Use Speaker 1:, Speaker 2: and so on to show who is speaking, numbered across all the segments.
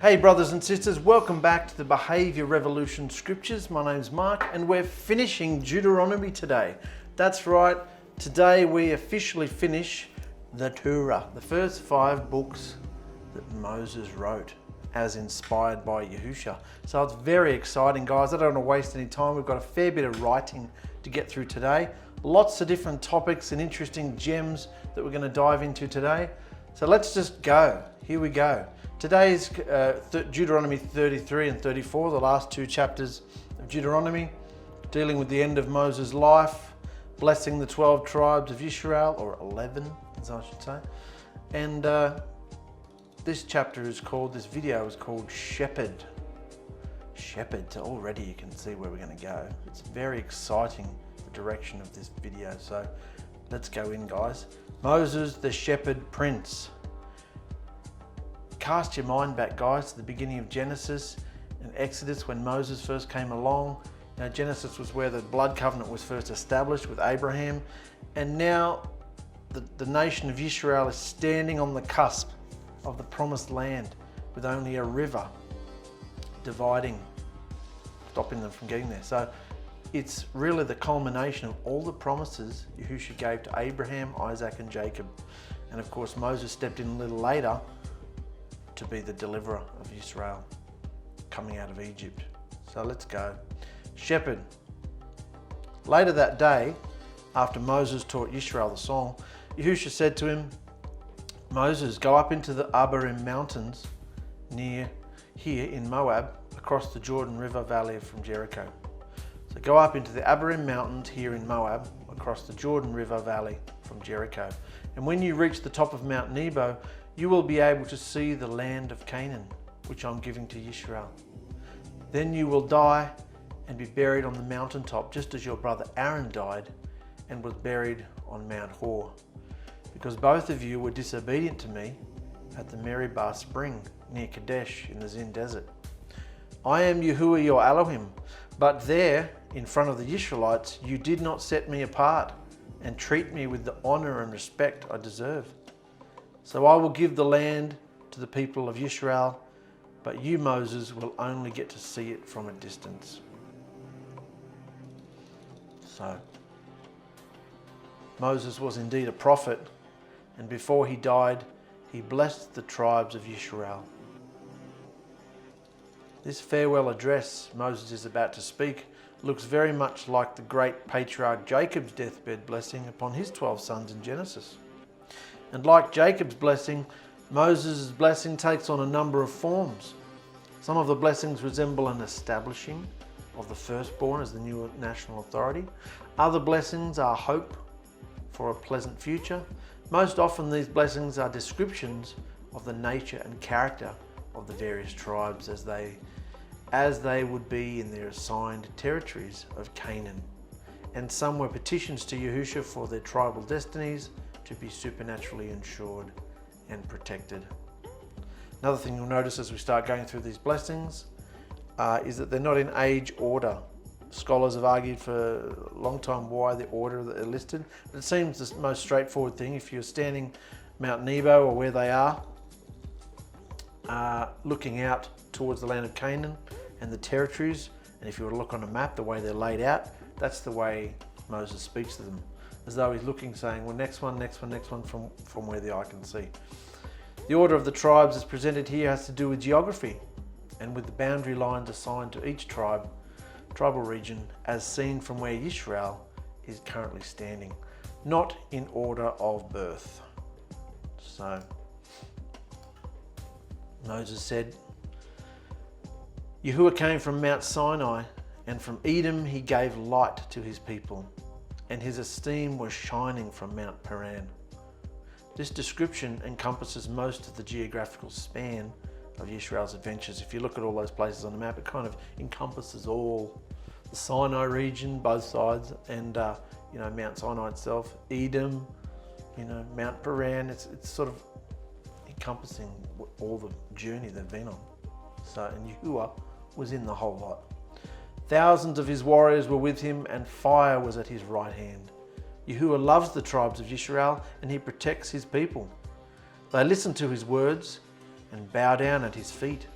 Speaker 1: Hey brothers and sisters, welcome back to the Behavior Revolution Scriptures. My name's Mark and we're finishing Deuteronomy today. That's right, today we officially finish the Torah, the first 5 books that Moses wrote as inspired by Yahusha. So it's very exciting, guys. I don't want to waste any time. We've got a fair bit of writing to get through today. Lots of different topics and interesting gems that we're going to dive into today. So let's just go. Here we go. Today's Deuteronomy 33 and 34, the last 2 chapters of Deuteronomy, dealing with the end of Moses' life, blessing the 12 tribes of Israel, or 11 as I should say. And this chapter is called, this video is called Shepherd. Shepherd, so already you can see where we're going to go. It's very exciting, the direction of this video, so let's go in, guys. Moses, the Shepherd Prince. Cast your mind back, guys, to the beginning of Genesis and Exodus when Moses first came along. Now, Genesis was where the blood covenant was first established with Abraham, and now the nation of Israel is standing on the cusp of the promised land with only a river dividing, stopping them from getting there. So it's really the culmination of all the promises Yahusha gave to Abraham, Isaac and Jacob. And of course Moses stepped in a little later to be the deliverer of Israel coming out of Egypt. So let's go. Shepherd. Later that day, after Moses taught Israel the song, Yahusha said to him, Moses, go up into the 𝗪𝗒 mountains near here in Moab, across the Jordan River valley from Jericho. So go up into the 𝗪𝗒 mountains here in Moab, across the Jordan River valley from Jericho. And when you reach the top of Mount Nebo, you will be able to see the land of Canaan, which I'm giving to Israel. Then you will die and be buried on the mountaintop, just as your brother Aaron died and was buried on Mount Hor, because both of you were disobedient to me at the Meribah spring near Kadesh in the Zin desert. I am Yahuwah your Elohim, but there, in front of the Israelites, you did not set me apart and treat me with the honor and respect I deserve. So I will give the land to the people of Israel, but you, Moses, will only get to see it from a distance. So Moses was indeed a prophet, and before he died, he blessed the tribes of Israel. This farewell address Moses is about to speak looks very much like the great patriarch Jacob's deathbed blessing upon his 12 sons in Genesis. And like Jacob's blessing, Moses' blessing takes on a number of forms. Some of the blessings resemble an establishing of the firstborn as the new national authority. Other blessings are hope for a pleasant future. Most often these blessings are descriptions of the nature and character of the various tribes as they would be in their assigned territories of Canaan. And some were petitions to Yahusha for their tribal destinies to be supernaturally ensured and protected. Another thing you'll notice as we start going through these blessings is that they're not in age order. Scholars have argued for a long time why the order that they're listed, but it seems the most straightforward thing. If you're standing Mount Nebo or where they are, looking out towards the land of Canaan and the territories, and if you were to look on a map, the way they're laid out, that's the way Moses speaks to them, as though he's looking, saying, well, next one from where the eye can see. The order of the tribes as presented here has to do with geography and with the boundary lines assigned to each tribal region as seen from where Israel is currently standing, not in order of birth. So Moses said, Yahuwah came from Mount Sinai, and from Edom he gave light to his people, and his esteem was shining from Mount Paran. This description encompasses most of the geographical span of Israel's adventures. If you look at all those places on the map, it kind of encompasses all the Sinai region, both sides, and Mount Sinai itself, Edom, Mount Paran. It's sort of encompassing all the journey they've been on. So, and Yahuwah was in the whole lot. Thousands of his warriors were with him, and fire was at his right hand. Yahuwah loves the tribes of Israel, and he protects his people. They listen to his words and bow down at his feet.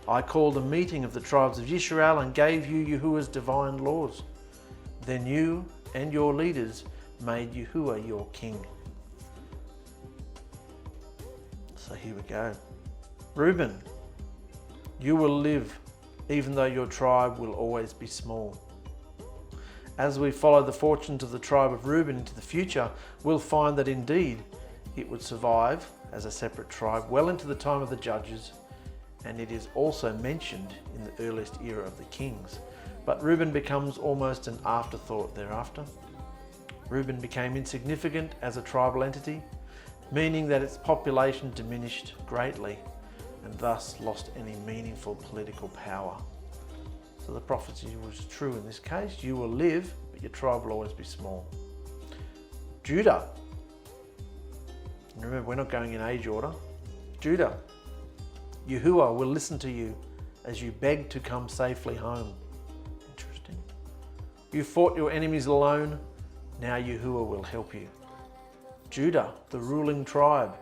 Speaker 1: I called a meeting of the tribes of Yisrael and gave you Yahuwah's divine laws. Then you and your leaders made Yahuwah your king. So here we go. Reuben, you will live even though your tribe will always be small. As we follow the fortunes of the tribe of Reuben into the future, we'll find that indeed it would survive as a separate tribe well into the time of the judges, and it is also mentioned in the earliest era of the kings. But Reuben becomes almost an afterthought thereafter. Reuben became insignificant as a tribal entity, meaning that its population diminished greatly and thus lost any meaningful political power. So the prophecy was true in this case. You will live, but your tribe will always be small. Judah. And remember, we're not going in age order. Judah. Yahuwah will listen to you as you beg to come safely home. Interesting. You fought your enemies alone. Now Yahuwah will help you. Judah, the ruling tribe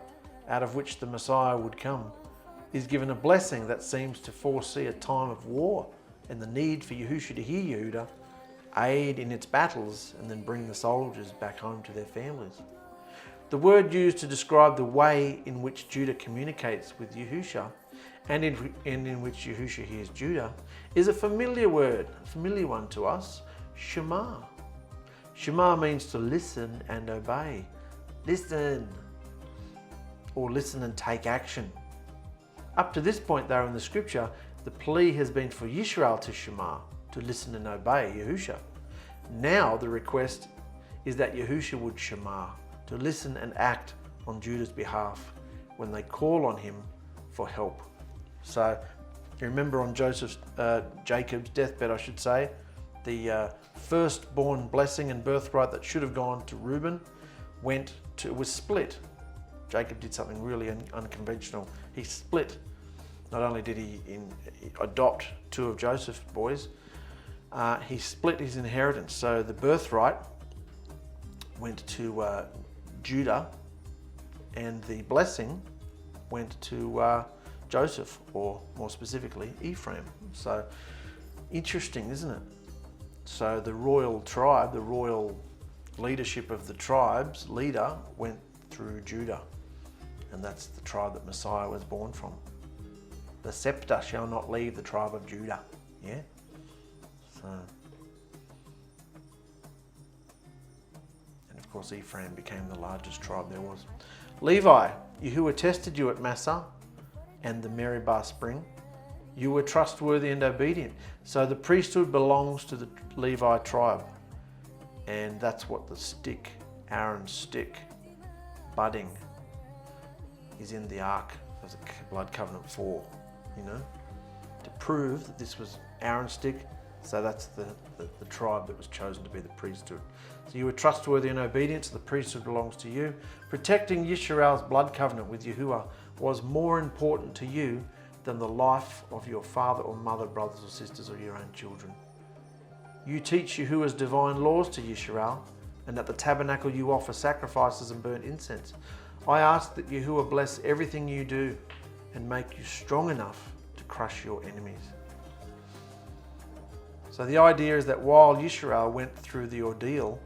Speaker 1: out of which the Messiah would come, is given a blessing that seems to foresee a time of war and the need for Yahusha to hear Yehuda, aid in its battles, and then bring the soldiers back home to their families. The word used to describe the way in which Judah communicates with Yahusha and in which Yahusha hears Judah is a familiar word, a familiar one to us, Shema. Shema means to listen and obey. Listen, or listen and take action. Up to this point, though, in the scripture, the plea has been for Yisrael to Shema, to listen and obey Yahusha. Now the request is that Yahusha would Shema, to listen and act on Judah's behalf when they call on him for help. So you remember on Jacob's deathbed, I should say, the firstborn blessing and birthright that should have gone to Reuben was split. Jacob did something really unconventional. He split. Not only did he adopt two of Joseph's boys, he split his inheritance. So the birthright went to Judah, and the blessing went to Joseph, or more specifically, Ephraim. So interesting, isn't it? So the royal tribe, the royal leadership of the tribe's leader went through Judah, and that's the tribe that Messiah was born from. The scepter shall not leave the tribe of Judah. Yeah? So, and of course Ephraim became the largest tribe there was. Levi, Yahuwah tested you at Massa and the Meribah spring. You were trustworthy and obedient. So the priesthood belongs to the Levi tribe. And that's what the stick, Aaron's stick, budding, is in the ark of the blood covenant for, to prove that this was Aaron's stick. So that's the tribe that was chosen to be the priesthood. So you were trustworthy and obedient, so the priesthood belongs to you. Protecting Yisrael's blood covenant with Yahuwah was more important to you than the life of your father or mother, brothers or sisters, or your own children. You teach Yahuwah's divine laws to Yisrael, and at the tabernacle you offer sacrifices and burnt incense. I ask that Yahuwah bless everything you do and make you strong enough to crush your enemies. So the idea is that while Yisrael went through the ordeal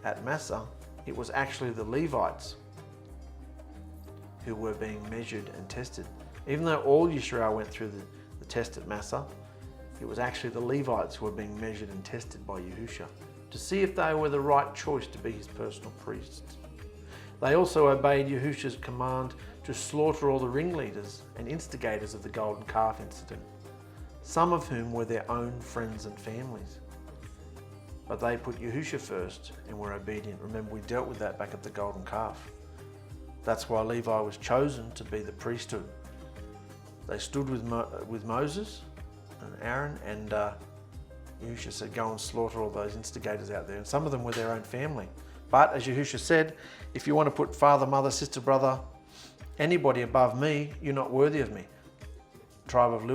Speaker 1: at Massa, it was actually the Levites who were being measured and tested. Even though all Yisrael went through the test at Massa, it was actually the Levites who were being measured and tested by Yahusha to see if they were the right choice to be his personal priests. They also obeyed Yahusha's command to slaughter all the ringleaders and instigators of the golden calf incident, some of whom were their own friends and families. But they put Yahusha first and were obedient. Remember, we dealt with that back at the golden calf. That's why Levi was chosen to be the priesthood. They stood with Moses and Aaron, and Yahusha said, go and slaughter all those instigators out there. And some of them were their own family. But as Yahusha said, if you want to put father, mother, sister, brother, anybody above me, you're not worthy of me. The tribe of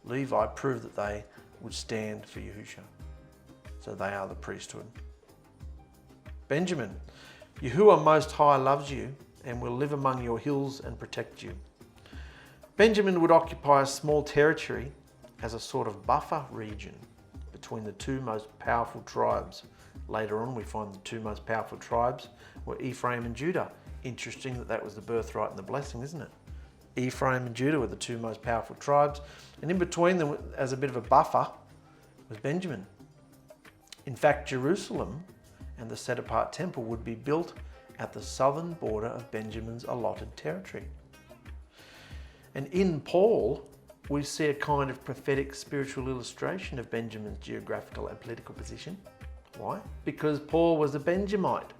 Speaker 1: Levi proved that they would stand for Yahusha. So they are the priesthood. Benjamin, Yahuwah Most High loves you and will live among your hills and protect you. Benjamin would occupy a small territory as a sort of buffer region between the two most powerful tribes. Later on, we find the two most powerful tribes were Ephraim and Judah. Interesting that that was the birthright and the blessing, isn't it? Ephraim and Judah were the two most powerful tribes, and in between them, as a bit of a buffer, was Benjamin. In fact, Jerusalem and the set-apart temple would be built at the southern border of Benjamin's allotted territory. And in Paul, we see a kind of prophetic spiritual illustration of Benjamin's geographical and political position. Why? Because Paul was a Benjamite.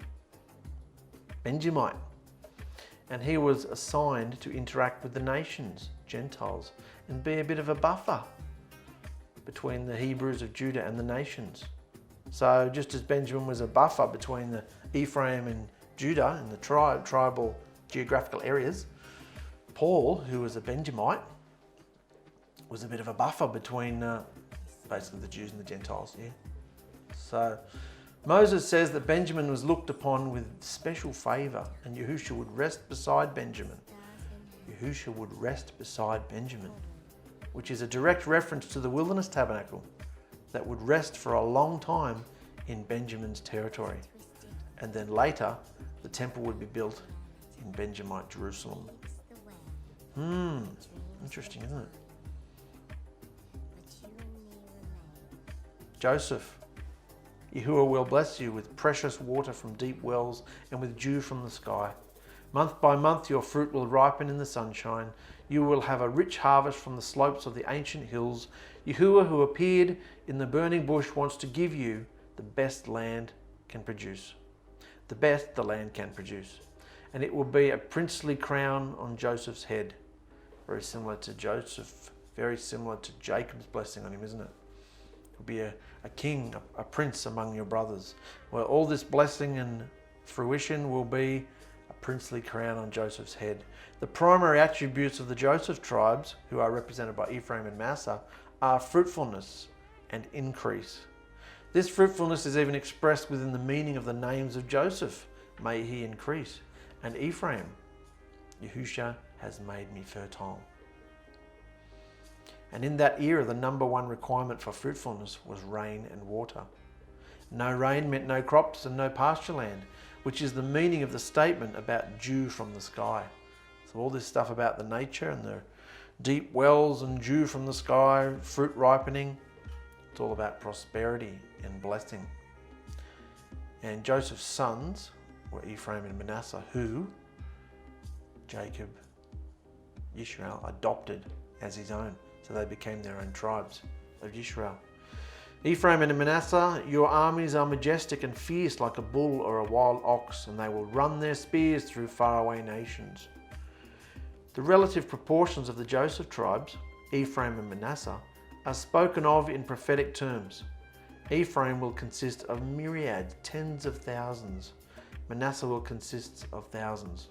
Speaker 1: And he was assigned to interact with the nations, Gentiles, and be a bit of a buffer between the Hebrews of Judah and the nations. So just as Benjamin was a buffer between the Ephraim and Judah and the tribal geographical areas, Paul, who was a Benjamite, was a bit of a buffer between basically the Jews and the Gentiles. Yeah. So Moses says that Benjamin was looked upon with special favour, and Yahusha would rest beside Benjamin. Yahusha would rest beside Benjamin, which is a direct reference to the wilderness tabernacle that would rest for a long time in Benjamin's territory. And then later, the temple would be built in Benjamite Jerusalem. Interesting, isn't it? Joseph, Yahuwah will bless you with precious water from deep wells and with dew from the sky. Month by month your fruit will ripen in the sunshine. You will have a rich harvest from the slopes of the ancient hills. Yahuwah, who appeared in the burning bush, wants to give you the best land can produce. The best the land can produce. And it will be a princely crown on Joseph's head. Very similar to Joseph, very similar to Jacob's blessing on him, isn't it? It will be a king, a prince among your brothers. Well, all this blessing and fruition will be a princely crown on Joseph's head. The primary attributes of the Joseph tribes, who are represented by Ephraim and Manasseh, are fruitfulness and increase. This fruitfulness is even expressed within the meaning of the names of Joseph. May he increase. And Ephraim, Yahusha has made me fertile. And in that era, the number one requirement for fruitfulness was rain and water. No rain meant no crops and no pasture land, which is the meaning of the statement about dew from the sky. So all this stuff about the nature and the deep wells and dew from the sky, fruit ripening, it's all about prosperity and blessing. And Joseph's sons were Ephraim and Manasseh, who Jacob, Yisrael, adopted as his own. So they became their own tribes of Yisrael. Ephraim and Manasseh, your armies are majestic and fierce like a bull or a wild ox, and they will run their spears through faraway nations. The relative proportions of the Joseph tribes, Ephraim and Manasseh, are spoken of in prophetic terms. Ephraim will consist of myriads, tens of thousands. Manasseh will consist of thousands.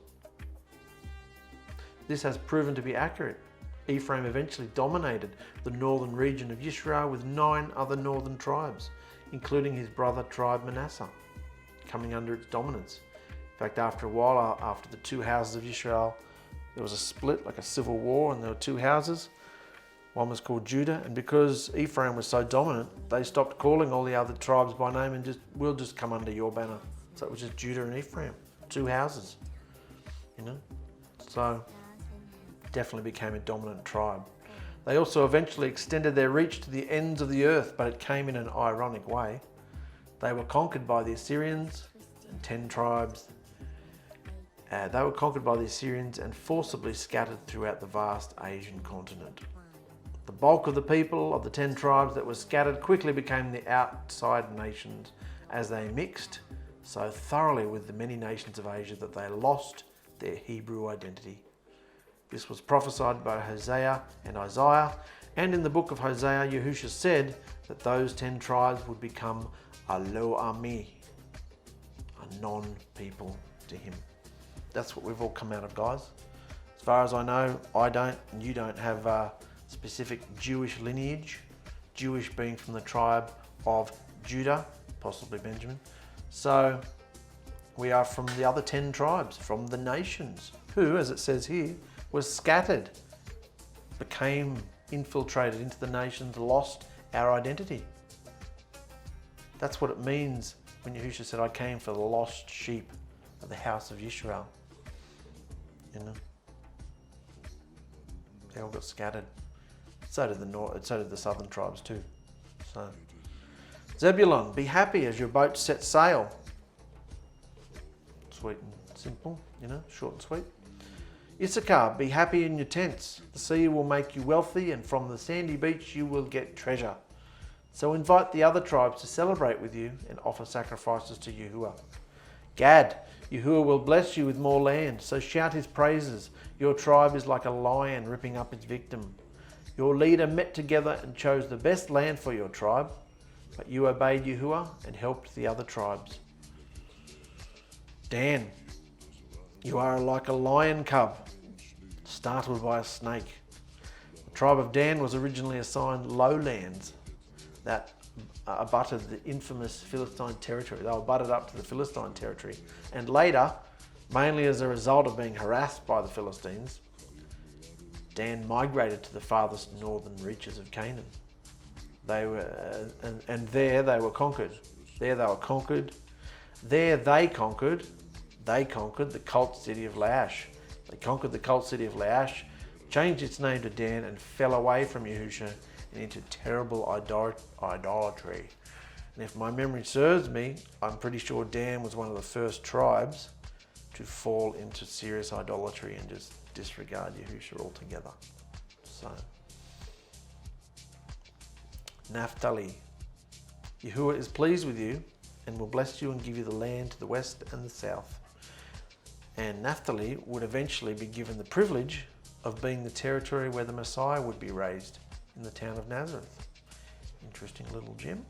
Speaker 1: This has proven to be accurate. Ephraim eventually dominated the northern region of Yisrael with 9 other northern tribes, including his brother tribe Manasseh, coming under its dominance. In fact, after a while, after the two houses of Yisrael, there was a split, like a civil war, and there were 2 houses. One was called Judah, and because Ephraim was so dominant, they stopped calling all the other tribes by name and we'll just come under your banner. So it was just Judah and Ephraim, 2 houses, you know. So definitely became a dominant tribe. They also eventually extended their reach to the ends of the earth, but it came in an ironic way. They were conquered by the Assyrians and 10 tribes. They were conquered by the Assyrians and forcibly scattered throughout the vast Asian continent. The bulk of the people of the 10 tribes that were scattered quickly became the outside nations as they mixed so thoroughly with the many nations of Asia that they lost their Hebrew identity. This was prophesied by Hosea and Isaiah, and in the book of Hosea, Yahusha said that those 10 tribes would become a lo ami, a non-people to him. That's what we've all come out of, guys. As far as I know, I don't, and you don't have a specific Jewish lineage, Jewish being from the tribe of Judah, possibly Benjamin. So we are from the other 10 tribes, from the nations, who, as it says here, was scattered became infiltrated into the nations, lost our identity. That's what it means when Yahusha said, I came for the lost sheep of the house of Israel. You know, they all got scattered. So did the southern tribes too. So, Zebulun, be happy as your boat sets sail. Sweet and simple, you know, short and sweet. Issachar, be happy in your tents. The sea will make you wealthy, and from the sandy beach you will get treasure. So invite the other tribes to celebrate with you and offer sacrifices to Yahuwah. Gad, Yahuwah will bless you with more land, so shout his praises. Your tribe is like a lion ripping up its victim. Your leader met together and chose the best land for your tribe, but you obeyed Yahuwah and helped the other tribes. Dan, you are like a lion cub, startled by a snake. The tribe of Dan was originally assigned lowlands that abutted the infamous Philistine territory. They were butted up to the Philistine territory. And later, mainly as a result of being harassed by the Philistines, Dan migrated to the farthest northern reaches of Canaan. They were, and there they were conquered. There they were conquered. There they conquered the cult city of Laish. They conquered the cult city of Laish, changed its name to Dan, and fell away from Yahusha and into terrible idolatry. And if my memory serves me, I'm pretty sure Dan was one of the first tribes to fall into serious idolatry and just disregard Yahusha altogether. So, Naphtali, Yahuwah is pleased with you and will bless you and give you the land to the west and the south. And Naphtali would eventually be given the privilege of being the territory where the Messiah would be raised, in the town of Nazareth. Interesting little gem.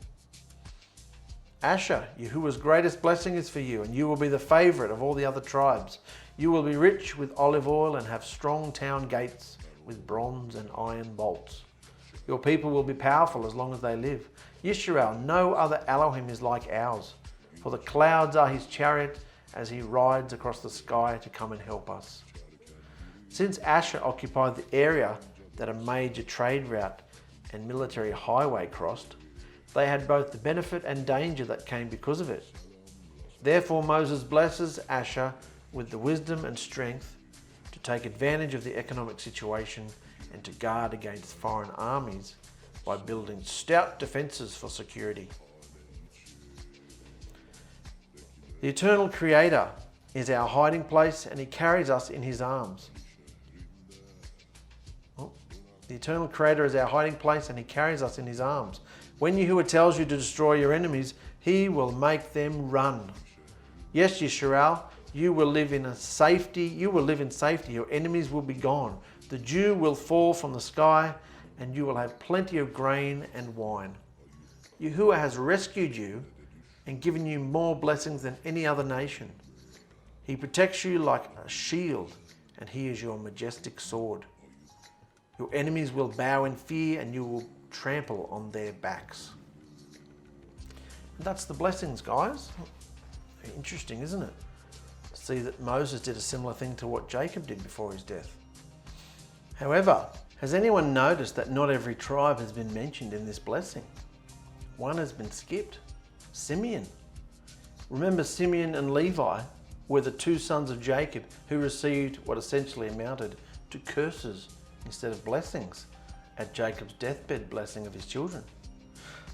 Speaker 1: Asher, Yahuwah's greatest blessing is for you, and you will be the favorite of all the other tribes. You will be rich with olive oil and have strong town gates with bronze and iron bolts. Your people will be powerful as long as they live. Yisrael, no other Elohim is like ours, for the clouds are his chariot as he rides across the sky to come and help us. Since Asher occupied the area that a major trade route and military highway crossed, they had both the benefit and danger that came because of it. Therefore Moses blesses Asher with the wisdom and strength to take advantage of the economic situation and to guard against foreign armies by building stout defences for security. The eternal Creator is our hiding place, and he carries us in his arms. The eternal Creator is our hiding place, and he carries us in his arms. When Yahuwah tells you to destroy your enemies, he will make them run. Yes, Yisrael, you will live in safety. Your enemies will be gone. The dew will fall from the sky, and you will have plenty of grain and wine. Yahuwah has rescued you and given you more blessings than any other nation. He protects you like a shield, and he is your majestic sword. Your enemies will bow in fear, and you will trample on their backs. And that's the blessings, guys. Interesting, isn't it? See that Moses did a similar thing to what Jacob did before his death. However, has anyone noticed that not every tribe has been mentioned in this blessing? One has been skipped. Simeon. Remember, Simeon and Levi were the two sons of Jacob who received what essentially amounted to curses instead of blessings at Jacob's deathbed blessing of his children.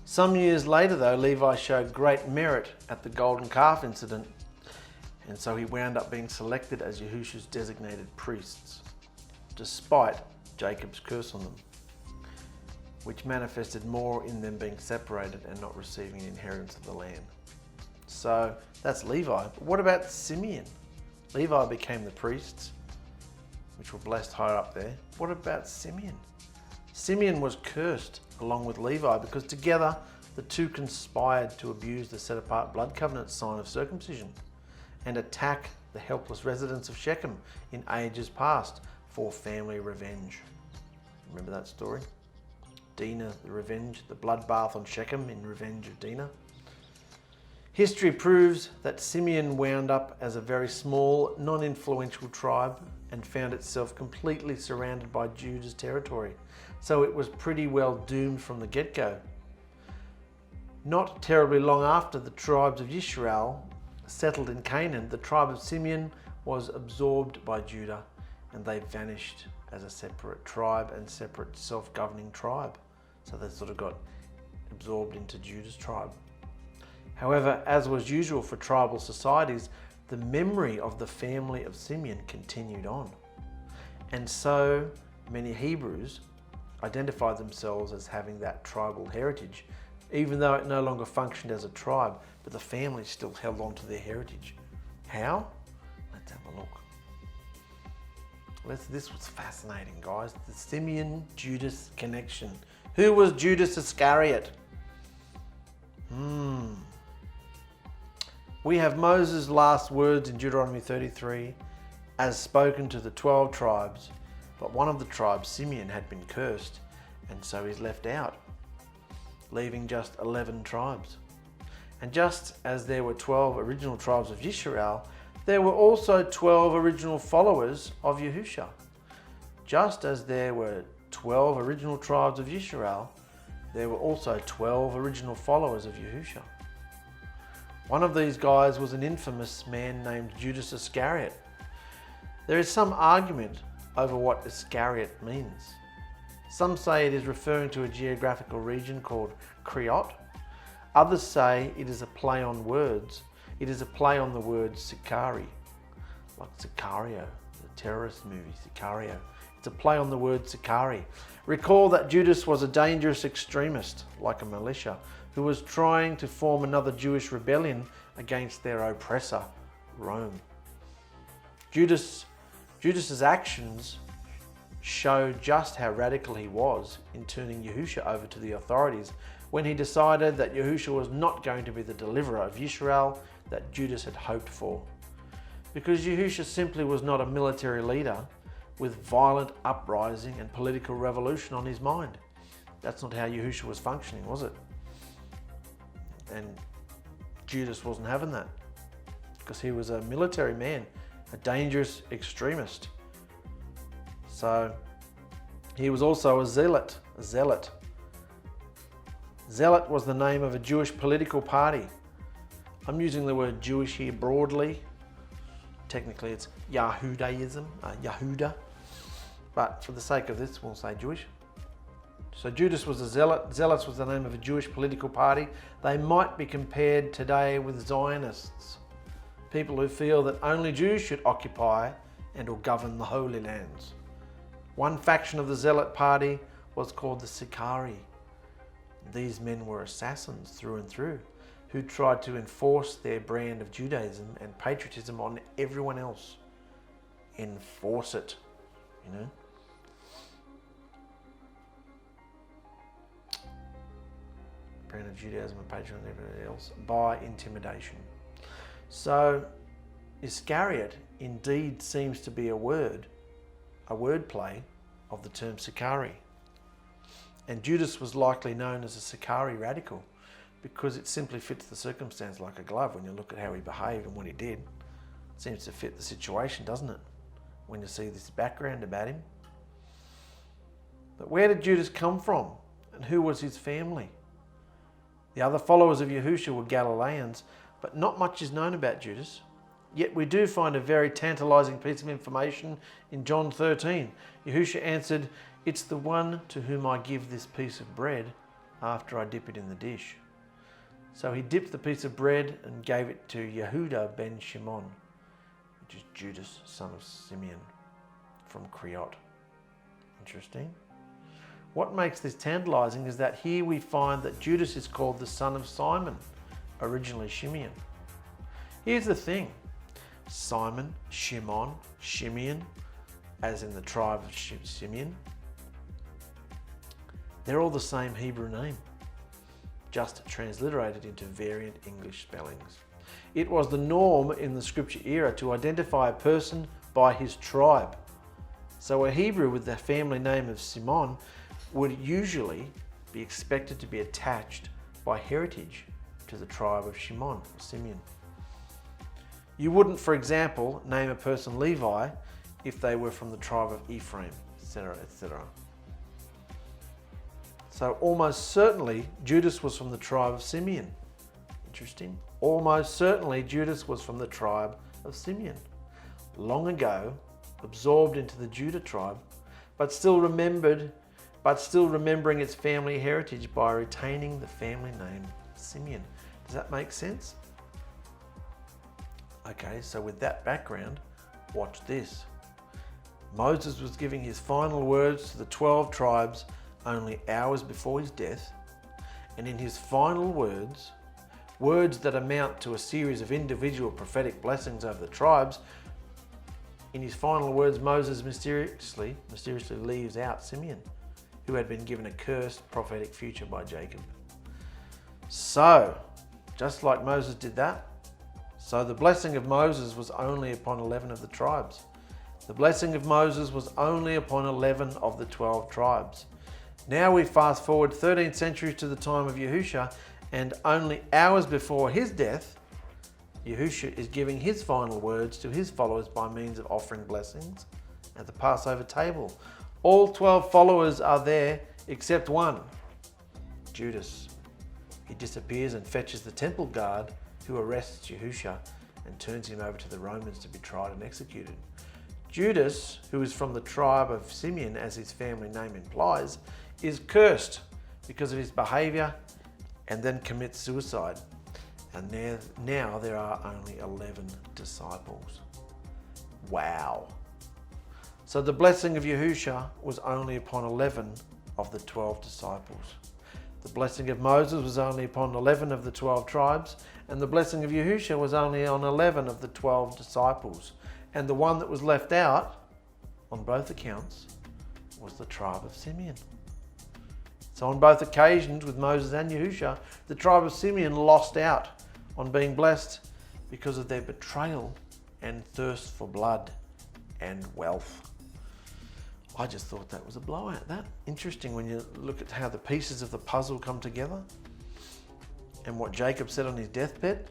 Speaker 1: Some years later, though, Levi showed great merit at the golden calf incident, and so he wound up being selected as Yahusha's designated priests, despite Jacob's curse on them, which manifested more in them being separated and not receiving an inheritance of the land. So that's Levi. But what about Simeon? Levi became the priests, which were blessed higher up there. What about Simeon? Simeon was cursed along with Levi because together the two conspired to abuse the set-apart blood covenant sign of circumcision and attack the helpless residents of Shechem in ages past for family revenge. Remember that story? Dinah, the revenge, the bloodbath on Shechem in revenge of Dinah. History proves that Simeon wound up as a very small, non-influential tribe and found itself completely surrounded by Judah's territory. So it was pretty well doomed from the get-go. Not terribly long after the tribes of Yisrael settled in Canaan, the tribe of Simeon was absorbed by Judah, and they vanished as a separate tribe and separate self-governing tribe. So they sort of got absorbed into Judah's tribe. However, as was usual for tribal societies, the memory of the family of Simeon continued on. And so many Hebrews identified themselves as having that tribal heritage, even though it no longer functioned as a tribe, but the family still held on to their heritage. How? Let's have a look. This was fascinating, guys. The Simeon-Judas connection. Who was Judas Iscariot? We have Moses' last words in Deuteronomy 33 as spoken to the 12 tribes, but one of the tribes, Simeon, had been cursed, and so he's left out, leaving just 11 tribes. And just as there were 12 original tribes of Yisrael, there were also 12 original followers of Yahusha. Just as there were 12 original tribes of Yisrael, there were also 12 original followers of Yahusha. One of these guys was an infamous man named Judas Iscariot. There is some argument over what Iscariot means. Some say it is referring to a geographical region called Ks'hyot. Others say it is a play on words. It is a play on the word Sicarii, like Sicario, the terrorist movie Sicario. It's a play on the word Sicarii. Recall that Judas was a dangerous extremist, like a militia, who was trying to form another Jewish rebellion against their oppressor, Rome. Judas's actions show just how radical he was in turning Yahusha over to the authorities when he decided that Yahusha was not going to be the deliverer of Yisrael that Judas had hoped for. Because Yahusha simply was not a military leader with violent uprising and political revolution on his mind. That's not how Yahusha was functioning, was it? And Judas wasn't having that, because he was a military man, a dangerous extremist. So he was also a zealot. Zealot was the name of a Jewish political party. I'm using the word Jewish here broadly. Technically it's Yahudaism, Yahuda, but for the sake of this we'll say Jewish. So Judas was a zealot. Zealots was the name of a Jewish political party. They might be compared today with Zionists, people who feel that only Jews should occupy and or govern the Holy Lands. One faction of the Zealot party was called the Sicarii. These men were assassins through and through, who tried to enforce their brand of Judaism and patriotism on everyone else. Enforce it, you know. Brand of Judaism and patriotism on everyone else by intimidation. So Iscariot indeed seems to be a wordplay of the term Sicarii. And Judas was likely known as a Sicarii radical because it simply fits the circumstance like a glove when you look at how he behaved and what he did. It seems to fit the situation, doesn't it? When you see this background about him. But where did Judas come from? And who was his family? The other followers of Yahusha were Galileans, but not much is known about Judas. Yet we do find a very tantalizing piece of information in John 13. Yahusha answered, "It's the one to whom I give this piece of bread after I dip it in the dish." So he dipped the piece of bread and gave it to Yehuda ben Shimon, which is Judas, son of Simeon, from Ks'hyot. Interesting. What makes this tantalizing is that here we find that Judas is called the son of Simon, originally Shimeon. Here's the thing. Simon, Shimon, Shimeon, as in the tribe of Simeon, they're all the same Hebrew name, just transliterated into variant English spellings. It was the norm in the scripture era to identify a person by his tribe. So a Hebrew with the family name of Simon would usually be expected to be attached by heritage to the tribe of Shimon or Simeon. You wouldn't, for example, name a person Levi if they were from the tribe of Ephraim, etc., etc. So almost certainly Judas was from the tribe of Simeon. Interesting. Almost certainly Judas was from the tribe of Simeon. Long ago, absorbed into the Judah tribe, but still remembering its family heritage by retaining the family name Simeon. Does that make sense? Okay, so with that background, watch this. Moses was giving his final words to the 12 tribes only hours before his death, and in his final words, words that amount to a series of individual prophetic blessings over the tribes, in his final words, Moses mysteriously leaves out Simeon, who had been given a cursed prophetic future by Jacob. So, just like Moses did that, so the blessing of Moses was only upon 11 of the tribes. The blessing of Moses was only upon 11 of the 12 tribes. Now we fast forward 13 centuries to the time of Yahusha, and only hours before his death, Yahusha is giving his final words to his followers by means of offering blessings at the Passover table. All 12 followers are there except one, Judas. He disappears and fetches the temple guard, who arrests Yahusha and turns him over to the Romans to be tried and executed. Judas, who is from the tribe of Simeon, as his family name implies, is cursed because of his behavior and then commits suicide. And now there are only 11 disciples. Wow. So the blessing of Yahusha was only upon 11 of the 12 disciples. The blessing of Moses was only upon 11 of the 12 tribes, and the blessing of Yahusha was only on 11 of the 12 disciples. And the one that was left out, on both accounts, was the tribe of Simeon. So on both occasions, with Moses and Yahusha, the tribe of Simeon lost out on being blessed because of their betrayal and thirst for blood and wealth. I just thought that was a blowout. That interesting when you look at how the pieces of the puzzle come together and what Jacob said on his deathbed.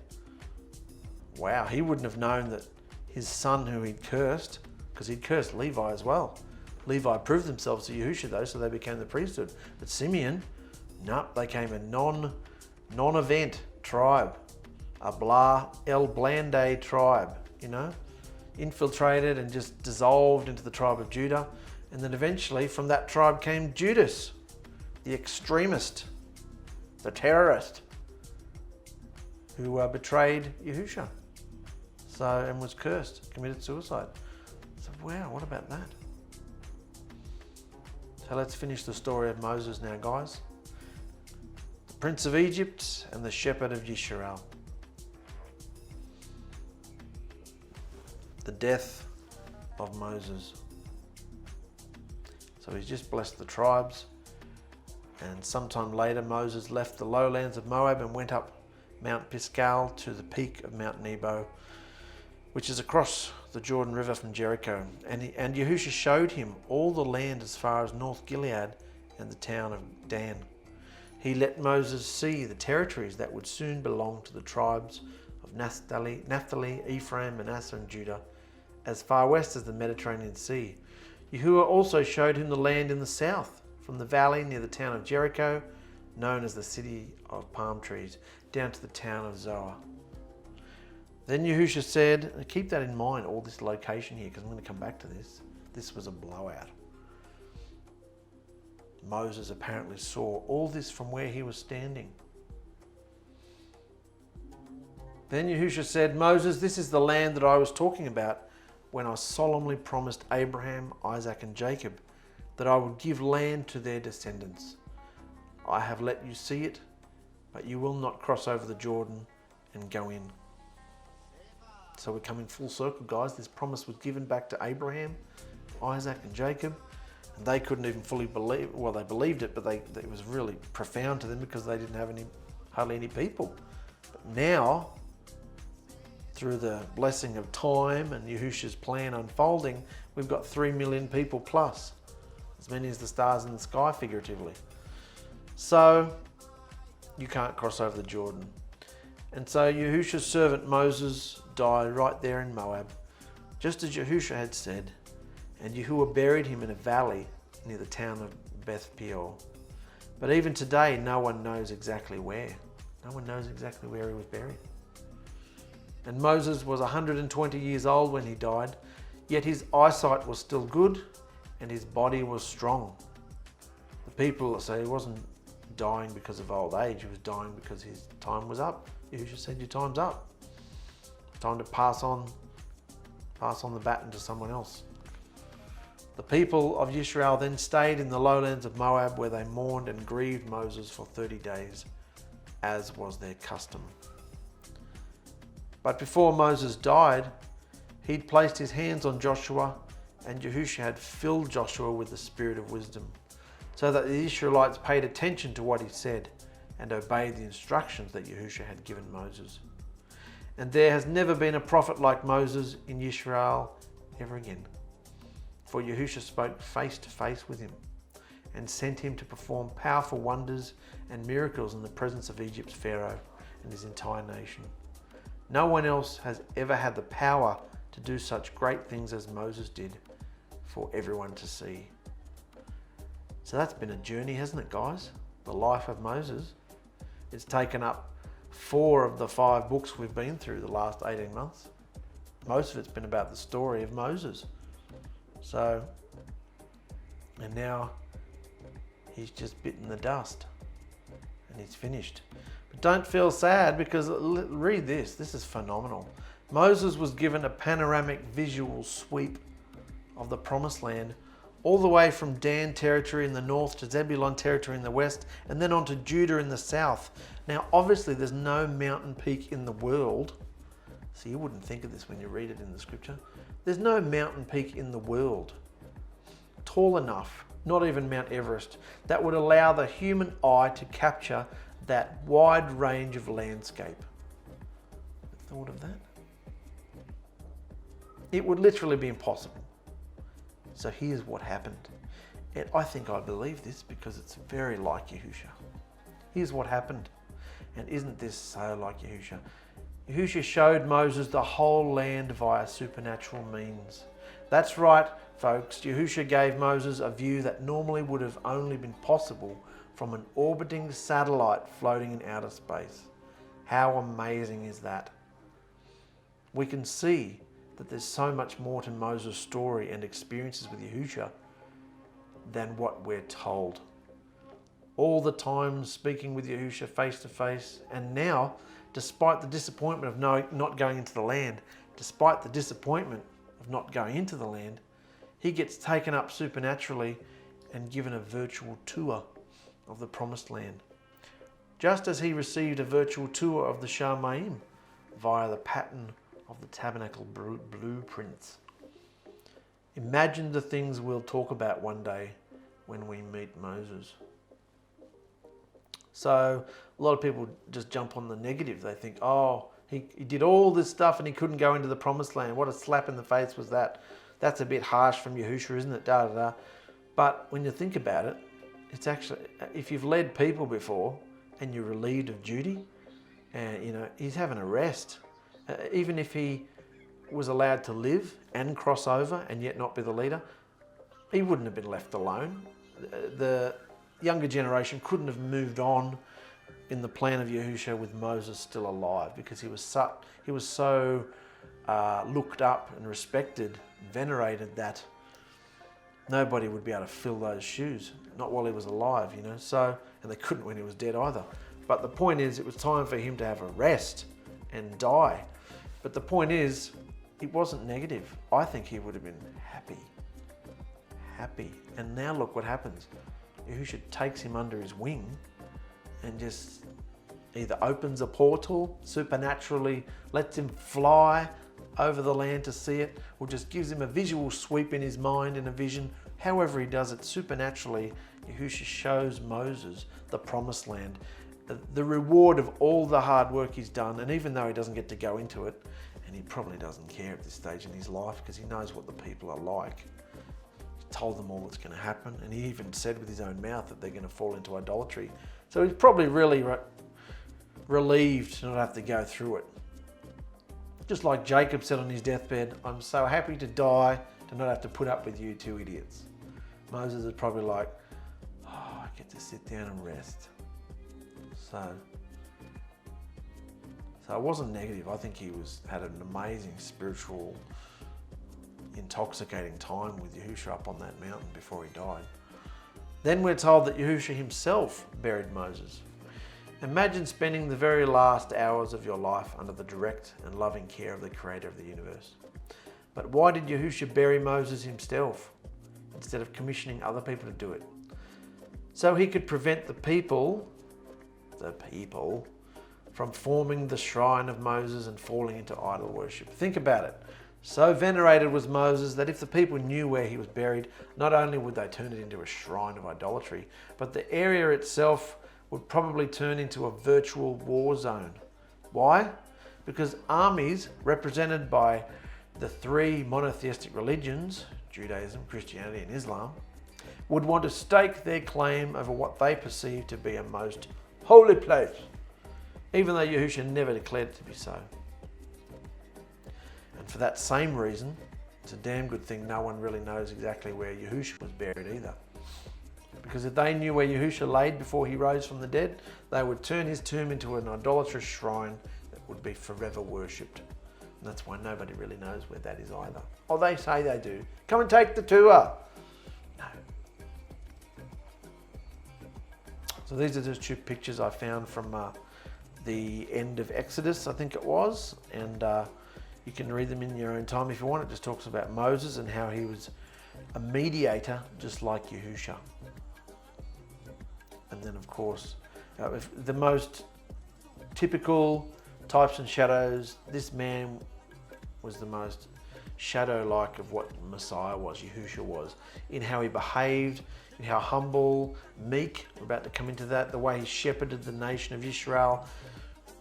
Speaker 1: Wow, he wouldn't have known that his son who he'd cursed, because he'd cursed Levi as well. Levi proved themselves to Yahusha though, so they became the priesthood. But Simeon, no, they came a non-event tribe, a 𝗪𝗪𝗪𝕚 tribe, you know, infiltrated and just dissolved into the tribe of Judah. And then eventually from that tribe came Judas, the extremist, the terrorist, who betrayed Yahusha. And was cursed, committed suicide. So wow, what about that? So let's finish the story of Moses now, guys. The Prince of Egypt and the Shepherd of Yisrael. The death of Moses. So he's just blessed the tribes, and sometime later Moses left the lowlands of Moab and went up Mount Pisgah to the peak of Mount Nebo, which is across the Jordan River from Jericho. And Yahusha showed him all the land as far as North Gilead and the town of Dan. He let Moses see the territories that would soon belong to the tribes of Naphtali, Ephraim, Manasseh, and Judah, as far west as the Mediterranean Sea. Yahuwah also showed him the land in the south, from the valley near the town of Jericho, known as the city of palm trees, down to the town of Zoar. Then Yahusha said, and keep that in mind, all this location here, because I'm going to come back to this. This was a blowout. Moses apparently saw all this from where he was standing. Then Yahusha said, Moses, this is the land that I was talking about when I solemnly promised Abraham, Isaac, and Jacob that I would give land to their descendants. I have let you see it, but you will not cross over the Jordan and go in. So we're coming full circle, guys. This promise was given back to Abraham, Isaac, and Jacob, and they couldn't even fully believe. Well, they believed it, but it was really profound to them because they didn't have hardly any people. But now, through the blessing of time and Yahusha's plan unfolding, we've got 3 million people plus, as many as the stars in the sky, figuratively. So you can't cross over the Jordan. And so Yahusha's servant Moses died right there in Moab, just as Yahusha had said, and Yahuwah buried him in a valley near the town of Beth-peor. But even today, no one knows exactly where. No one knows exactly where he was buried. And Moses was 120 years old when he died, yet his eyesight was still good and his body was strong. The people say he wasn't dying because of old age, he was dying because his time was up. Yahusha said, your time's up. Time to pass on the baton to someone else. The people of Israel then stayed in the lowlands of Moab, where they mourned and grieved Moses for 30 days, as was their custom. But before Moses died, he'd placed his hands on Joshua, and Yahusha had filled Joshua with the spirit of wisdom, so that the Israelites paid attention to what he said and obeyed the instructions that Yahusha had given Moses. And there has never been a prophet like Moses in Israel ever again. For Yahusha spoke face to face with him and sent him to perform powerful wonders and miracles in the presence of Egypt's Pharaoh and his entire nation. No one else has ever had the power to do such great things as Moses did for everyone to see. So that's been a journey, hasn't it, guys? The life of Moses. It's taken up 4 of the 5 books we've been through the last 18 months. Most of it's been about the story of Moses. So, and now he's just bitten the dust and he's finished. But don't feel sad, because read this. This is phenomenal. Moses was given a panoramic visual sweep of the promised land, all the way from Dan territory in the north to Zebulun territory in the west, and then on to Judah in the south. Now, obviously, there's no mountain peak in the world. So you wouldn't think of this when you read it in the scripture. There's no mountain peak in the world tall enough, not even Mount Everest, that would allow the human eye to capture that wide range of landscape. Thought of that? It would literally be impossible. So here's what happened. And I think I believe this because it's very like Yahusha. Here's what happened. And isn't this so like Yahusha? Yahusha showed Moses the whole land via supernatural means. That's right, folks. Yahusha gave Moses a view that normally would have only been possible from an orbiting satellite floating in outer space. How amazing is that? We can see that there's so much more to Moses' story and experiences with Yahusha than what we're told. All the time speaking with Yahusha face to face, and now, despite the disappointment of not going into the land, despite the disappointment of not going into the land, he gets taken up supernaturally and given a virtual tour of the promised land. Just as he received a virtual tour of the ℓ via the pattern of the tabernacle blueprints. Imagine the things we'll talk about one day when we meet Moses. So a lot of people just jump on the negative. They think, oh, he did all this stuff and he couldn't go into the promised land. What a slap in the face was that. That's a bit harsh from Yahusha, isn't it? Da, da, da. But when you think about it, it's actually, if you've led people before and you're relieved of duty, and he's having a rest. Even if he was allowed to live and cross over and yet not be the leader, he wouldn't have been left alone. The younger generation couldn't have moved on in the plan of Yahusha with Moses still alive, because he was so looked up and respected, venerated, that nobody would be able to fill those shoes, not while he was alive, So, and they couldn't when he was dead either. But the point is, it was time for him to have a rest and die. But the point is, it wasn't negative. I think he would have been happy. And now look what happens. Yahusha takes him under his wing and just either opens a portal, supernaturally lets him fly over the land to see it, or just gives him a visual sweep in his mind in a vision. However he does it, supernaturally, Yahusha shows Moses the promised land, the reward of all the hard work he's done. And even though he doesn't get to go into it, and he probably doesn't care at this stage in his life, because he knows what the people are like. He told them all that's going to happen, and he even said with his own mouth that they're going to fall into idolatry. So he's probably really relieved to not have to go through it. Just like Jacob said on his deathbed, I'm so happy to die to not have to put up with you two idiots. Moses is probably like, oh, I get to sit down and rest. So it wasn't negative. I think he had an amazing spiritual, intoxicating time with Yahusha up on that mountain before he died. Then we're told that Yahusha himself buried Moses. Imagine spending the very last hours of your life under the direct and loving care of the creator of the universe. But why did Yahusha bury Moses himself instead of commissioning other people to do it? So he could prevent the people from forming the shrine of Moses and falling into idol worship. Think about it. So venerated was Moses that if the people knew where he was buried, not only would they turn it into a shrine of idolatry, but the area itself would probably turn into a virtual war zone. Why? Because armies represented by the three monotheistic religions, Judaism, Christianity and Islam, would want to stake their claim over what they perceive to be a most holy place, even though Yahusha never declared it to be so. And for that same reason, it's a damn good thing no one really knows exactly where Yahusha was buried either. Because if they knew where Yahusha laid before he rose from the dead, they would turn his tomb into an idolatrous shrine that would be forever worshipped. And that's why nobody really knows where that is either. Oh, they say they do. Come and take the tour. No. So these are just two pictures I found from the end of Exodus, I think it was. And you can read them in your own time if you want. It just talks about Moses and how he was a mediator just like Yahusha. And then, of course, the most typical types and shadows, this man was the most shadow-like of what Messiah was, Yahusha was, in how he behaved, in how humble, meek, we're about to come into that, the way he shepherded the nation of Israel.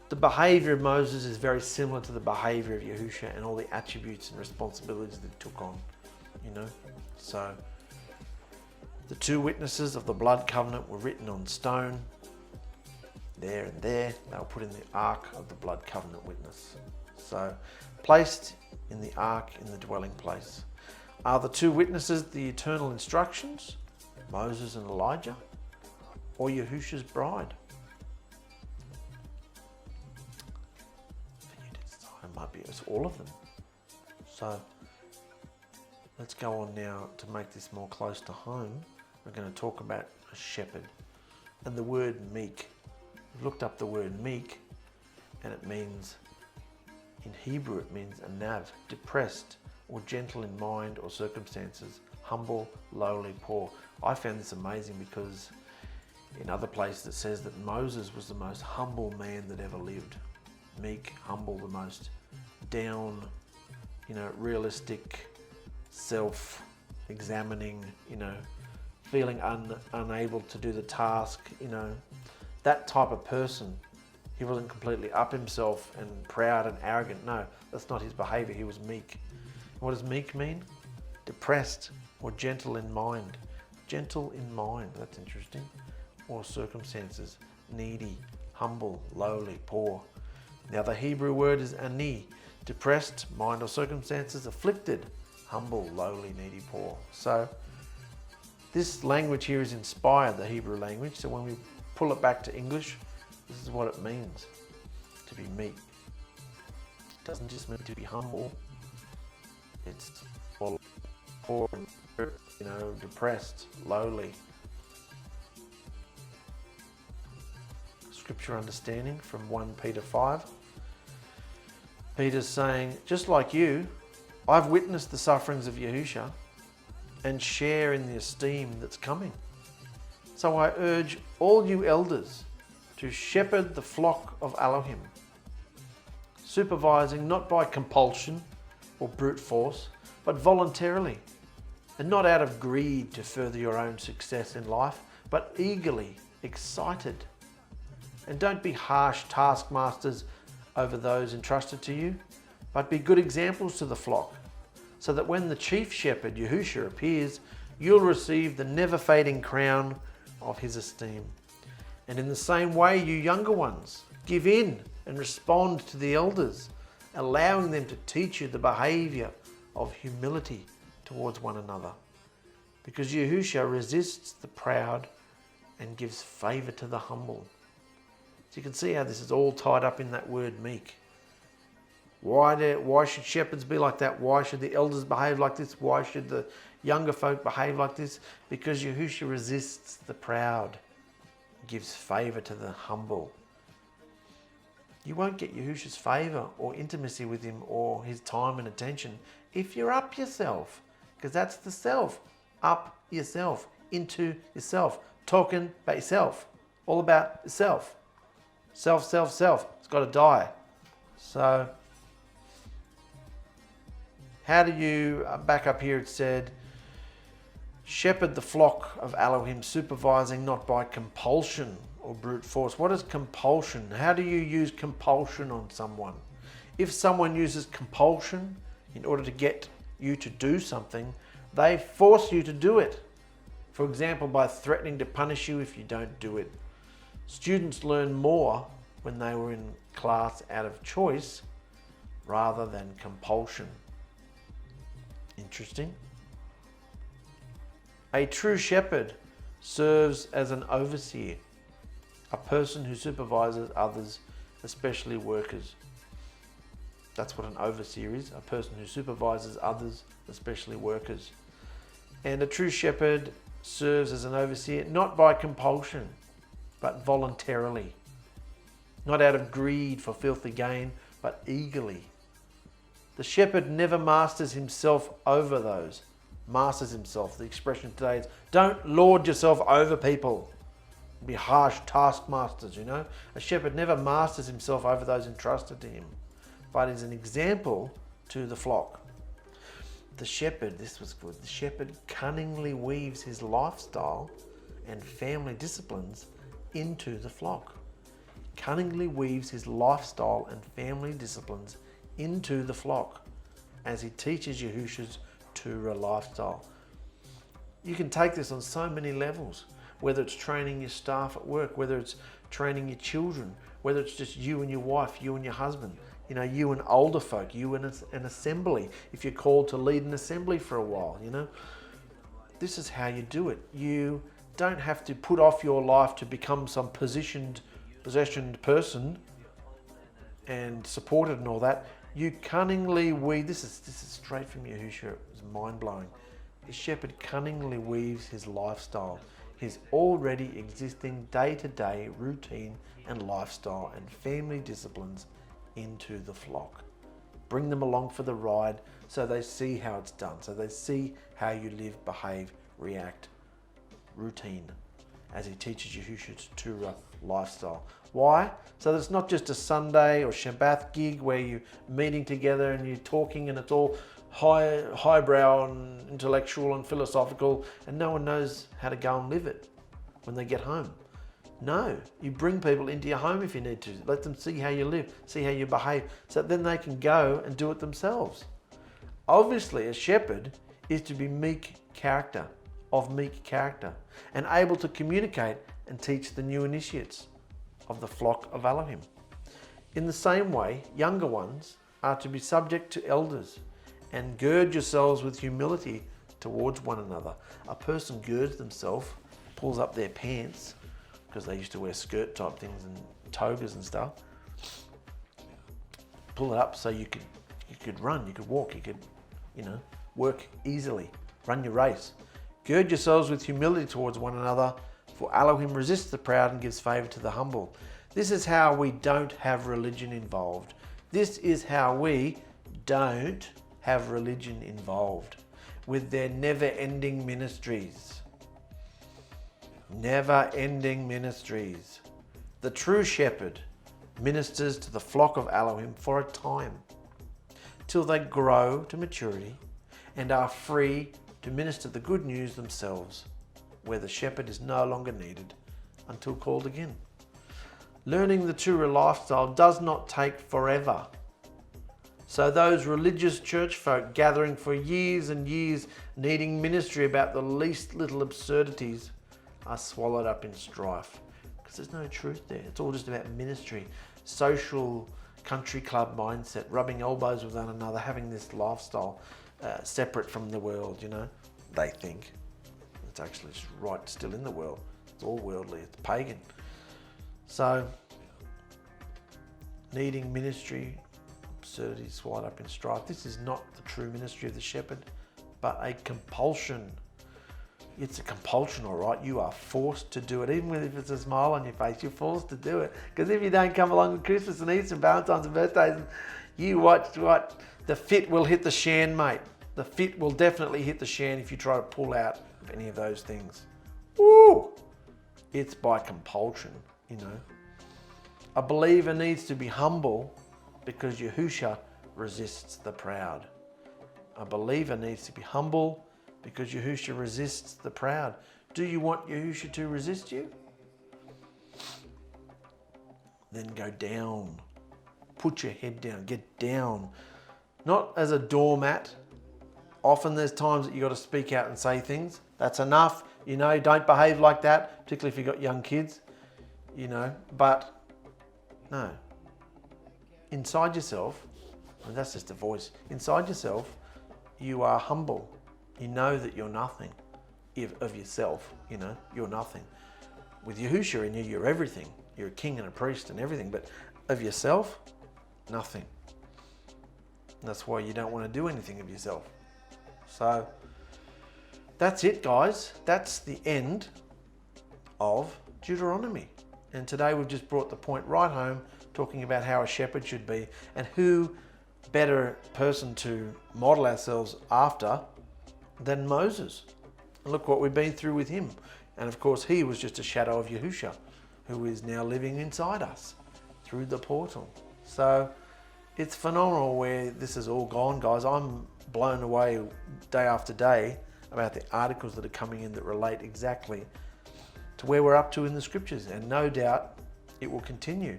Speaker 1: The behavior of Moses is very similar to the behavior of Yahusha and all the attributes and responsibilities that he took on, you know. So the two witnesses of the blood covenant were written on stone, there and there. They were put in the ark of the blood covenant witness. So placed in the ark in the dwelling place. Are the two witnesses the eternal instructions, Moses and Elijah, or Yahusha's bride? For you to decide, it might be it's all of them. So let's go on now to make this more close to home. We're going to talk about a shepherd and the word meek. We've looked up the word meek and it means, in Hebrew it means anav, depressed or gentle in mind or circumstances, humble, lowly, poor. I found this amazing because in other places it says that Moses was the most humble man that ever lived. Meek, humble, the most down, realistic, self-examining, feeling unable to do the task, that type of person. He wasn't completely up himself and proud and arrogant. No, that's not his behavior. He was meek. What does meek mean? Depressed or gentle in mind. Gentle in mind, that's interesting. Or circumstances. Needy, humble, lowly, poor. Now the Hebrew word is ani. Depressed, mind or circumstances. Afflicted, humble, lowly, needy, poor. So this language here is inspired, the Hebrew language. So when we pull it back to English, this is what it means to be meek. It doesn't just mean to be humble. It's poor, depressed, lowly. Scripture understanding from 1 Peter 5. Peter's saying, just like you, I've witnessed the sufferings of Yahusha and share in the esteem that's coming. So I urge all you elders to shepherd the flock of Elohim, supervising not by compulsion or brute force, but voluntarily, and not out of greed to further your own success in life, but eagerly, excited. And don't be harsh taskmasters over those entrusted to you, but be good examples to the flock, so that when the chief shepherd, Yahusha, appears, you'll receive the never-fading crown of his esteem. And in the same way, you younger ones, give in and respond to the elders, allowing them to teach you the behavior of humility towards one another. Because Yahusha resists the proud and gives favour to the humble. So you can see how this is all tied up in that word meek. Why should shepherds be like that? Why should the elders behave like this? Why should the younger folk behave like this? Because Yahusha resists the proud, gives favour to the humble. You won't get Yahusha's favour or intimacy with him or his time and attention if you're up yourself. Because that's the self. Up yourself, into yourself, talking about yourself, all about yourself. Self, self, self. It's got to die. So, how do you, back up here it said, shepherd the flock of Elohim, supervising not by compulsion or brute force. What is compulsion? How do you use compulsion on someone? If someone uses compulsion in order to get you to do something, they force you to do it. For example, by threatening to punish you if you don't do it. Students learn more when they were in class out of choice rather than compulsion. Interesting. A true shepherd serves as an overseer, a person who supervises others, especially workers. That's what an overseer is, a person who supervises others, especially workers. And a true shepherd serves as an overseer, not by compulsion, but voluntarily. Not out of greed for filthy gain, but eagerly. The shepherd never masters himself over those. Masters himself. The expression today is, don't lord yourself over people. Be harsh taskmasters, you know. A shepherd never masters himself over those entrusted to him, but is an example to the flock. The shepherd, this was good, the shepherd cunningly weaves his lifestyle and family disciplines into the flock. Cunningly weaves his lifestyle and family disciplines into the flock as he teaches Yahusha's Torah lifestyle. You can take this on so many levels, whether it's training your staff at work, whether it's training your children, whether it's just you and your wife, you and your husband, you know, you and older folk, you and an assembly, if you're called to lead an assembly for a while, you know. This is how you do it. You don't have to put off your life to become some possessioned person and supported and all that. You cunningly weave, this is straight from Yahusha, it was mind-blowing. The shepherd cunningly weaves his lifestyle, his already existing day-to-day routine and lifestyle and family disciplines into the flock. Bring them along for the ride so they see how it's done, so they see how you live, behave, react, routine, as he teaches Yahusha's Torah lifestyle. Why? So that it's not just a Sunday or Shabbat gig where you're meeting together and you're talking and it's all highbrow and intellectual and philosophical and no one knows how to go and live it when they get home. No, you bring people into your home if you need to. Let them see how you live, see how you behave, so then they can go and do it themselves. Obviously, a shepherd is to be meek character, and able to communicate and teach the new initiates of the flock of Elohim. In the same way, younger ones are to be subject to elders and gird yourselves with humility towards one another. A person girds themselves, pulls up their pants, because they used to wear skirt type things and togas and stuff. Pull it up so you could run, you could walk, you could, work easily, run your race. Gird yourselves with humility towards one another, for Elohim resists the proud and gives favour to the humble. This is how we don't have religion involved. This is how we don't have religion involved with their never-ending ministries. Never-ending ministries. The true shepherd ministers to the flock of Elohim for a time, till they grow to maturity and are free to minister the good news themselves, where the shepherd is no longer needed until called again. Learning the Torah lifestyle does not take forever. So those religious church folk gathering for years and years, needing ministry about the least little absurdities, are swallowed up in strife, because there's no truth there. It's all just about ministry, social country club mindset, rubbing elbows with one another, having this lifestyle. separate from the world, you know. They think. It's actually right still in the world. It's all worldly, it's pagan. So, needing ministry, absurdity swallowed up in strife. This is not the true ministry of the shepherd, but a compulsion. It's a compulsion, all right. You are forced to do it. Even if it's a smile on your face, you're forced to do it. Because if you don't come along with Christmas and Easter and Valentine's and birthdays, you watch what? The fit will hit the shan, mate. The fit will definitely hit the shan if you try to pull out of any of those things. Woo! It's by compulsion, you know. A believer needs to be humble because Yahusha resists the proud. A believer needs to be humble because Yahusha resists the proud. Do you want Yahusha to resist you? Then go down. Put your head down. Get down. Not as a doormat. Often there's times that you've got to speak out and say things. That's enough. You know, don't behave like that, particularly if you've got young kids, you know. But no. Inside yourself, and that's just a voice, inside yourself, you are humble. You know that you're nothing of yourself, you know, you're nothing. With Yahusha in you, you're everything. You're a king and a priest and everything, but of yourself, nothing. And that's why you don't want to do anything of yourself. So that's it, guys. That's the end of Deuteronomy. And today we've just brought the point right home, talking about how a shepherd should be and who better person to model ourselves after than Moses. And look what we've been through with him. And of course, he was just a shadow of Yahusha, who is now living inside us through the portal. So it's phenomenal where this has all gone, guys. I'm blown away day after day about the articles that are coming in that relate exactly to where we're up to in the scriptures. And no doubt it will continue.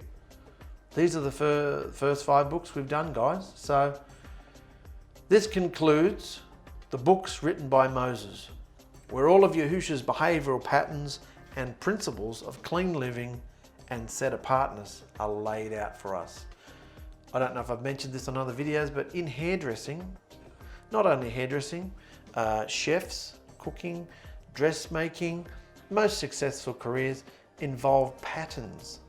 Speaker 1: These are the first 5 books we've done, guys. So this concludes the books written by Moses, where all of Yahusha's behavioral patterns and principles of clean living and set apartness are laid out for us. I don't know if I've mentioned this on other videos, but in hairdressing, not only hairdressing, chefs, cooking, dressmaking, most successful careers involve patterns.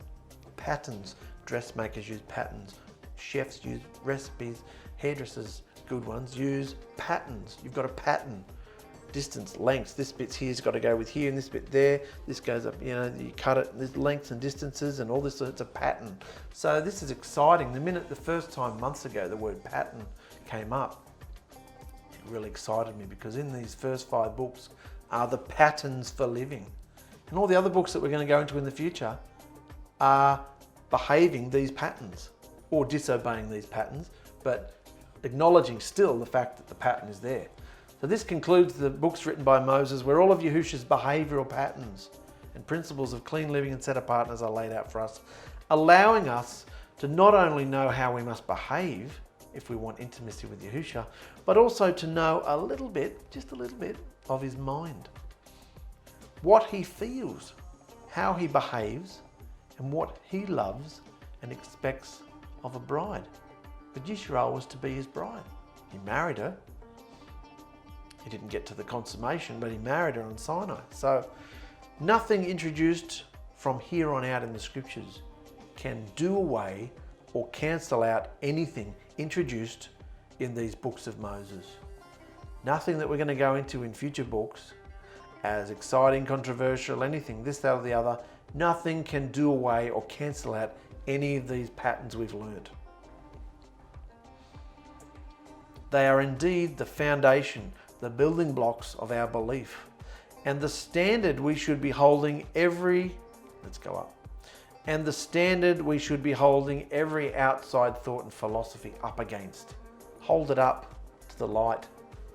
Speaker 1: Patterns. Dressmakers use patterns. Chefs use recipes. Hairdressers, good ones, use patterns. You've got a pattern. Distance, lengths. This bit's here's got to go with here and this bit there. This goes up, you know, you cut it, there's lengths and distances and all this, it's a pattern. So this is exciting. The first time, months ago, the word pattern came up, it really excited me because in these first 5 books are the patterns for living. And all the other books that we're going to go into in the future are behaving these patterns or disobeying these patterns, but acknowledging still the fact that the pattern is there. So this concludes the books written by Moses, where all of Yahusha's behavioral patterns and principles of clean living and set apartness are laid out for us, allowing us to not only know how we must behave if we want intimacy with Yahusha, but also to know a little bit, just a little bit, of his mind. What he feels, how he behaves, and what he loves and expects of a bride. But Yisrael was to be his bride. He married her. He didn't get to the consummation, but he married her on Sinai. So nothing introduced from here on out in the scriptures can do away or cancel out anything introduced in these books of Moses. Nothing that we're going to go into in future books as exciting, controversial, anything, this, that, or the other, nothing can do away or cancel out any of these patterns we've learned. They are indeed the foundation, the building blocks of our belief, and the standard we should be holding every outside thought and philosophy up against. Hold it up to the light.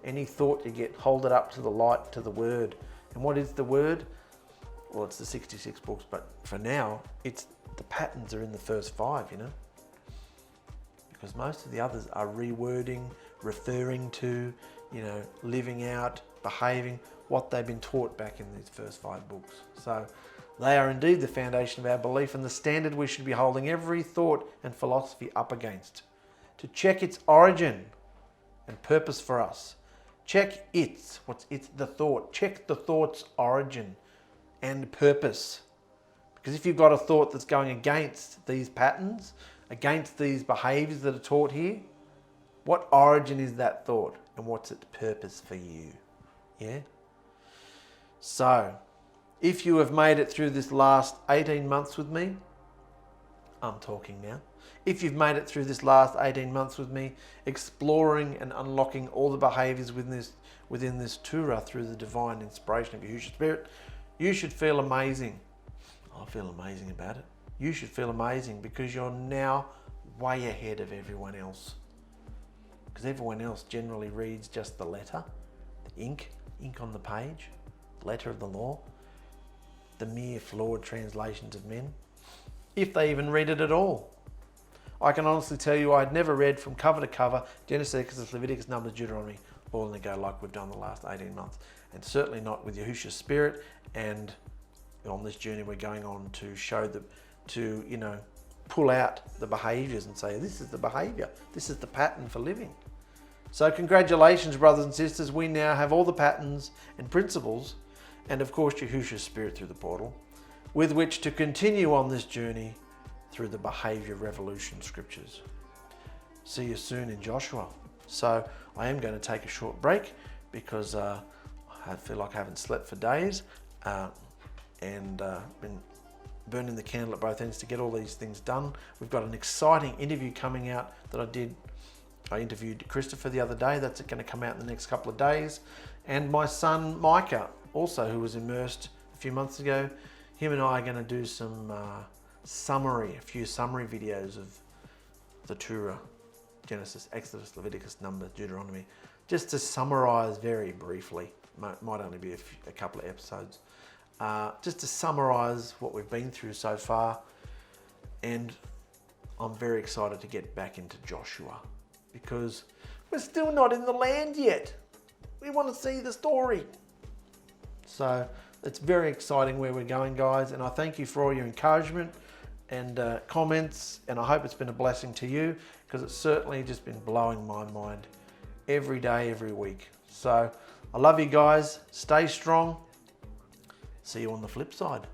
Speaker 1: Any thought you get, hold it up to the light, to the word. And what is the word? Well, it's the 66 books, but for now, it's the patterns are in the first 5, you know, because most of the others are rewording, referring to, you know, living out, behaving what they've been taught back in these first 5 books. So they are indeed the foundation of our belief and the standard we should be holding every thought and philosophy up against, to check its origin and purpose for us. Check its, what's its? The thought. Check the thought's origin and purpose. Because if you've got a thought that's going against these patterns, against these behaviours that are taught here, what origin is that thought and what's its purpose for you? Yeah? So, if you have made it through this last 18 months with me, I'm talking now. If you've made it through this last 18 months with me, exploring and unlocking all the behaviours within this Torah through the divine inspiration of Yahusha Spirit, you should feel amazing. I feel amazing about it. You should feel amazing because you're now way ahead of everyone else. Because everyone else generally reads just the letter, the ink on the page, the letter of the law, the mere flawed translations of men, if they even read it at all. I can honestly tell you I'd never read from cover to cover Genesis, Exodus, Leviticus, Numbers, Deuteronomy, all in a go like we've done the last 18 months. And certainly not with Yahusha's Spirit. And on this journey we're going on to show pull out the behaviours and say, this is the behaviour, this is the pattern for living. So congratulations, brothers and sisters. We now have all the patterns and principles, and of course Yahusha's Spirit through the portal, with which to continue on this journey through the behaviour revolution scriptures. See you soon in Joshua. So I am going to take a short break because I feel like I haven't slept for days and been burning the candle at both ends to get all these things done. We've got an exciting interview coming out that I did. I interviewed Christopher the other day. That's going to come out in the next couple of days. And my son Micah, also, who was immersed a few months ago, him and I are going to do some a few summary videos of the Torah, Genesis, Exodus, Leviticus, Numbers, Deuteronomy, just to summarize very briefly. Might only be a couple of episodes. Just to summarize what we've been through so far. And I'm very excited to get back into Joshua because we're still not in the land yet. We want to see the story. So it's very exciting where we're going, guys. And I thank you for all your encouragement and comments. And I hope it's been a blessing to you because it's certainly just been blowing my mind every day, every week. So I love you guys. Stay strong. See you on the flip side.